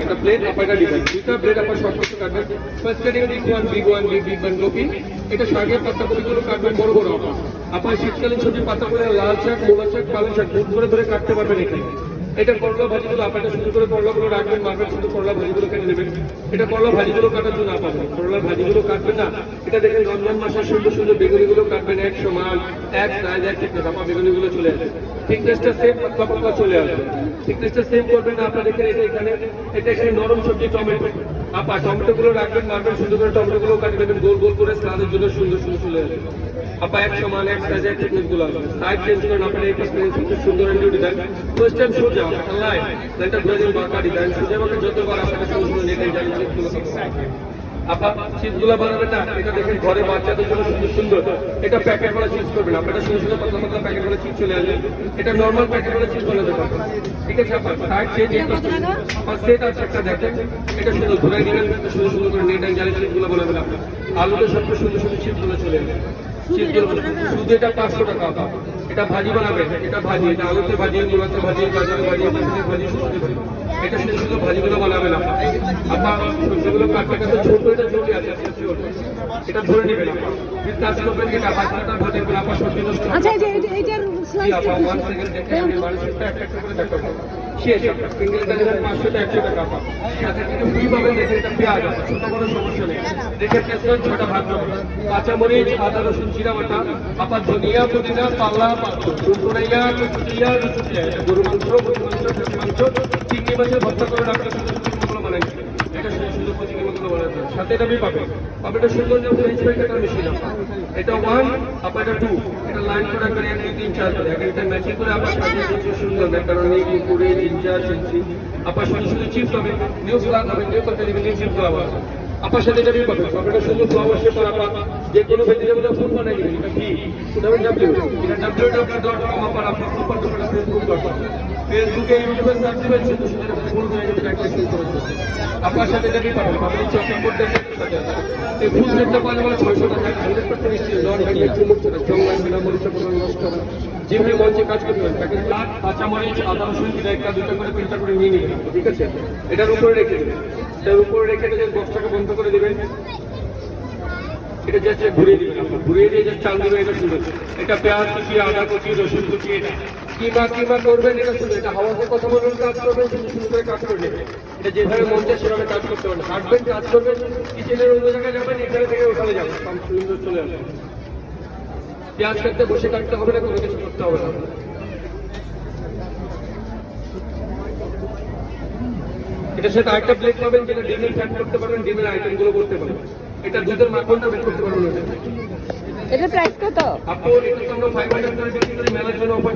একটা প্লেট আপনার ডিজাইন দুইটা প্লেট আপনার সব কিছু কাটবেন। ফার্স্ট কাটিং বিগ ওয়ান লোকি এটা শাকের পাতা কপিগুলো কাটবেন বড় বড় আপনার শীতকালীন সবজি পাতা করে লাল শাক মোলা শাক পালং শাক দুধ করে ধরে কাটতে পারবেন এখানে। এটা করলা ভাজিগুলো আপনারা সুন্দর করে করলাগুলো রাখবেন মার্কেট শুধু করলা ভাজিগুলো কেটে নেবেন। এটা করলা ভাজিগুলো কাটার জন্য পাবেন করলার ভাজিগুলো কাটবেন না। এটা দেখেন রমজান মাসের সুন্দর সুন্দর বেগুনিগুলো কাটবেন এক সমান এক সাইজ এক ঠিক আপনার বেগুনিগুলো চলে আসবে থিকনেসটা সেম পাতলা পাতলা চলে আসবে থিকনেসটা সেম করবেন না। আপনারা দেখেন এটা এখানে নরম সবজি টমেটো আপা টমেটো গুলো রাখবেন মার্কেট সুন্দর করে টমেটো গুলো কাটে দেবেন গোল গোল করে স্বাদের জন্য সুন্দর সুন্দর চলে আসবে আপা এক সমান এক সাইজ এক থিকনেস গুলো আসবে সাইড চেঞ্জ করেন আপনারা এই সুন্দর ডিজাইন ফার্স্ট টাইম সোজা আল্লাহ এটা ধরে দিন বাঁকা ডিজাইন সোজা বাঁকা যতবার আপনারা সুন্দর সুন্দর নেটে ডিজাইন আপা চিপসগুলো বানাবেন না। এটা দেখেন ঘরে বাচ্চাদের জন্য সুন্দর সুন্দর এটা প্যাকেট করা চিপস করবেন আপনারা সুন্দর সুন্দর পাতলা পাতলা প্যাকেট করা চিপস চলে আসবে। এটা নর্মাল প্যাকেট করা চিপস বানাতে পারবেন ঠিক আছে আপা সাইড চেঞ্জ আপা সেট আছে একটা দেখেন এটা সুন্দর ঘুরাই দিবেন সুন্দর সুন্দর করে নেট জালি চিপসগুলো বানাবেন আপনারা আলুতে সবচেয়ে সুন্দর সুন্দর চিপসগুলো চলে আসবে চিপসগুলো শুধু এটা 500 টাকা আপা এটা ভাজি বানাবেন এটা ভাজি এটা আলুতে ভাজি মুলাতে ভাজি গাজরে ভাজি ভাজি এটা সুন্দর সুন্দর ভাজিগুলো বানাবেন আপা সবজিগুলো কাটতে কাটতে ছোট এটা জমি আছে এটা ধরে নেবেন কাজ করবেন এটা ভাজিটা ভাজি করে আপা সবজি নষ্ট আচ্ছা এইটার স্লাইস আপা 1 সেকেন্ড দেখেন আমি মানুষটা একটা করে দেখাবো শেষ সিঙ্গেল কাজের 500 টা 100 টাকা আপা সাথে কিন্তু ফ্রি পাবেন দেখেন এটা পেঁয়াজ আছে ছোট বড় সমস্যা নেই দেখে পেঁয়াজ ছোট ভাত কাঁচা মরিচ আদা রসুন জিরা বাটা আপা ধনিয়া পুদিনা পাল্লা টুকরাইয়া কুচিয়া গরু মাংস চিংড়ি মাছের ভর্তা করে আপনার সুন্দর সুন্দর বানাই এটা সুন্দর সুন্দর চিংড়ি মাছগুলো বানাতে সাথে এটা পাবেন আপনি এটা সুন্দর ফ্রেঞ্চ ফ্রাই কাটার মেশিন এটা 1 আপনার এটা 2 এটা লাইন করে করে 1 2 3 4 করে এটা ম্যাচিং করে আপনার সাজিয়ে দিচ্ছে সুন্দর না কারণ এই পুরো জিঞ্জার চিংড়ি আপনার সুন্দর সুন্দর চিপস হবে নিউ ফ্লাগ হবে নিউ তরকারি নিউ চিপস হবে আপনার সাথে এটা পাবেন আপনার সুন্দর ফ্লাওয়ার শেপ করা আপনার যে কোনো ভেজিটেবলের ফুল বানাই দিবেন এটা কি এটা www.com আপনার আপনার সুপার ডুপার facebook.com ফেসবুকে ইউটিউবে সার্চ দিবেন শুধু শুধু ফুল হয়ে যাবে একটা ক্লিক করে আপনার সাথে এটা পাবেন আপনি চকিং করতে সাথে এই ফুল সেটটা পাওয়া যাবে 600 টাকা 100% নিশ্চিত লন ভেঙে চুমুক চলে জঙ্গল বিনা মরিচা পুরো নষ্ট হবে যেভাবে মঞ্চে কাজ করতে হবে প্যাকেট কাঁচা মরিচ আদা রসুন এটা একটা দুটো করে তিনটা করে নিয়ে নিবেন ঠিক আছে এটার উপরে রেখে দেবেন এটার উপরে রেখে যে বক্সটাকে বন্ধ করে দিবেন এটা জাস্ট ঘুরিয়ে দিবেন ঘুরিয়ে দিয়ে জাস্ট চাল দিবেন এটা শুরু এটা পেঁয়াজ কুচি আদা কুচি রসুন কুচি এটা কিমা করবেন এটা শুধু এটা হাওয়াতে কথা বলবেন কাজ করবেন শুধু করে কাজ করে নেবেন এটা যেভাবে মন চায় সেভাবে কাজ করতে পারেন হাঁটবেন কাজ করবেন কিচেনের অন্য জায়গায় যাবেন এখানে থেকে ওখানে যাবেন সব সুন্দর চলে আসবে পেঁয়াজ কাটতে বসে কাটতে হবে না কোনো কিছু করতে হবে না এটার সাথে আরেকটা প্লেট পাবেন যেটা ডিমের ফ্যাট করতে পারবেন ডিমের আইটেমগুলো করতে পারবেন এটা দুধের মাখনটা বের করতে পারবেন এটা প্রাইস কত আপু এটা তো আমরা 500 করে বিক্রি করি মেলার জন্য অফার